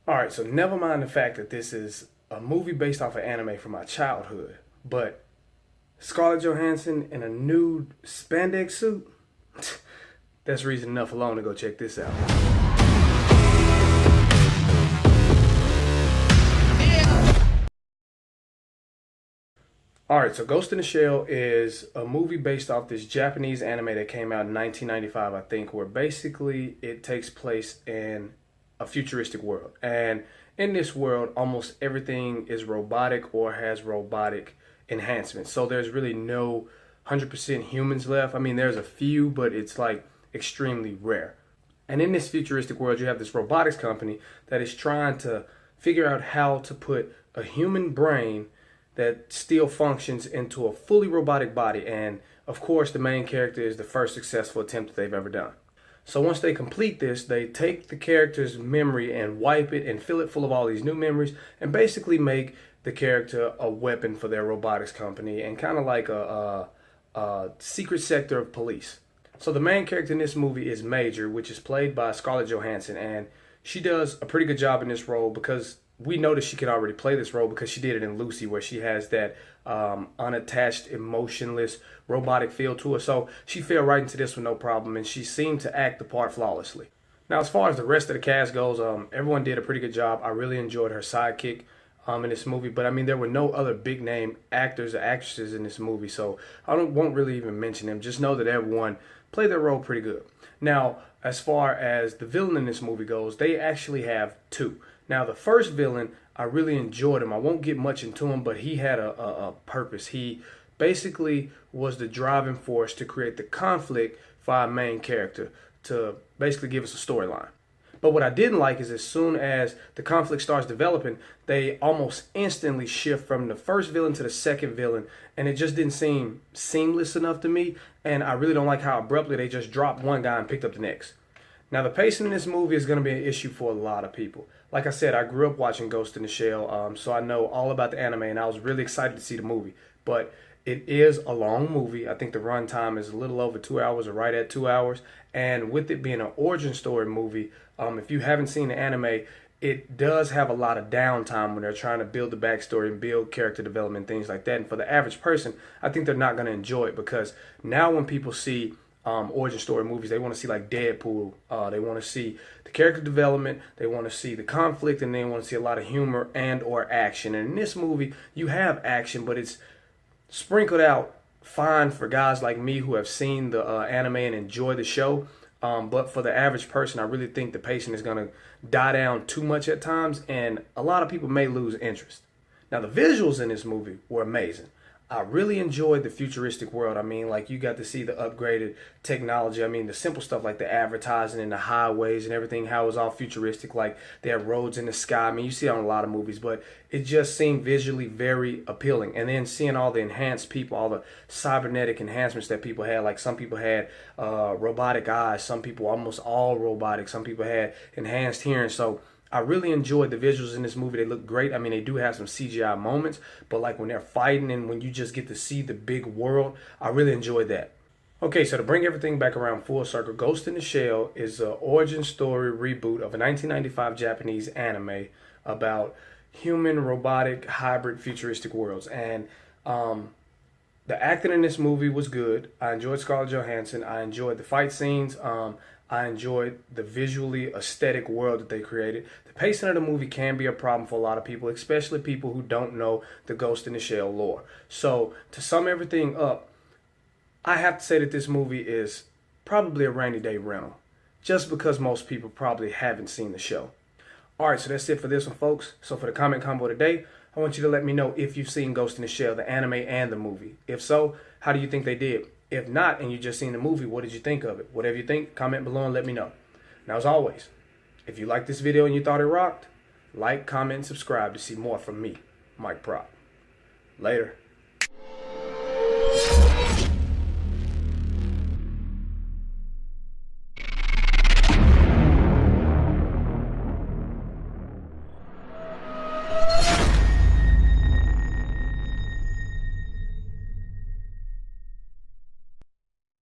Alright, so never mind the fact that this is a movie based off of anime from my childhood, but Scarlett Johansson in a nude spandex suit? That's reason enough alone to go check this out. Alright, so Ghost in the Shell is a movie based off this Japanese anime that came out in 1995, I think, where basically it takes place in a futuristic world. And in this world, almost everything is robotic or has robotic enhancements. So there's really no 100% humans left. I mean, there's a few, but it's like extremely rare. And in this futuristic world, you have this robotics company that is trying to figure out how to put a human brain that still functions into a fully robotic body. And of course, the main character is the first successful attempt that they've ever done. So once they complete this, they take the character's memory and wipe it and fill it full of all these new memories and basically make the character a weapon for their robotics company and kind of like a secret sector of police. So the main character in this movie is Major, which is played by Scarlett Johansson, and she does a pretty good job in this role because we noticed she could already play this role because she did it in Lucy, where she has that unattached, emotionless, robotic feel to her. So she fell right into this with no problem, and she seemed to act the part flawlessly. Now, as far as the rest of the cast goes, everyone did a pretty good job. I really enjoyed her sidekick in this movie, but I mean, there were no other big name actors or actresses in this movie, so won't really even mention them. Just know that everyone played their role pretty good. Now, as far as the villain in this movie goes, they actually have two. Now, the first villain, I really enjoyed him. I won't get much into him, but he had a purpose. He basically was the driving force to create the conflict for our main character, to basically give us a storyline. But what I didn't like is as soon as the conflict starts developing, they almost instantly shift from the first villain to the second villain, and it just didn't seem seamless enough to me, and I really don't like how abruptly they just dropped one guy and picked up the next. Now, the pacing in this movie is going to be an issue for a lot of people. Like I said, I grew up watching Ghost in the Shell, so I know all about the anime, and I was really excited to see the movie. But it is a long movie. I think the runtime is a little over 2 hours, or right at 2 hours. And with it being an origin story movie, if you haven't seen the anime, it does have a lot of downtime when they're trying to build the backstory and build character development, things like that. And for the average person, I think they're not going to enjoy it, because now when people see origin story movies, they want to see like Deadpool. They want to see the character development, they want to see the conflict, and they want to see a lot of humor and or action. And in this movie, you have action, but it's sprinkled out fine for guys like me who have seen the anime and enjoy the show. But for the average person, I really think the pacing is going to die down too much at times, and a lot of people may lose interest. Now, the visuals in this movie were amazing. I really enjoyed the futuristic world. I mean, like, you got to see the upgraded technology. I mean, the simple stuff like the advertising and the highways and everything, how it was all futuristic, like they had roads in the sky. I mean, you see it on a lot of movies, but it just seemed visually very appealing. And then seeing all the enhanced people, all the cybernetic enhancements that people had, like some people had robotic eyes, some people almost all robotic, some people had enhanced hearing. So I really enjoyed the visuals in this movie. They look great. I mean, they do have some CGI moments, but like when they're fighting and when you just get to see the big world, I really enjoyed that. Okay, so to bring everything back around full circle, Ghost in the Shell is an origin story reboot of a 1995 Japanese anime about human, robotic, hybrid, futuristic worlds. And the acting in this movie was good. I enjoyed Scarlett Johansson. I enjoyed the fight scenes. I enjoyed the visually aesthetic world that they created. The pacing of the movie can be a problem for a lot of people, especially people who don't know the Ghost in the Shell lore. So to sum everything up, I have to say that this movie is probably a rainy day rental, just because most people probably haven't seen the show. Alright, so that's it for this one, folks. So for the comment combo today, I want you to let me know if you've seen Ghost in the Shell, the anime and the movie. If so, how do you think they did? If not, and you just seen the movie, what did you think of it? Whatever you think, comment below and let me know. Now, as always, if you liked this video and you thought it rocked, like, comment, and subscribe to see more from me, Mike Proc. Later.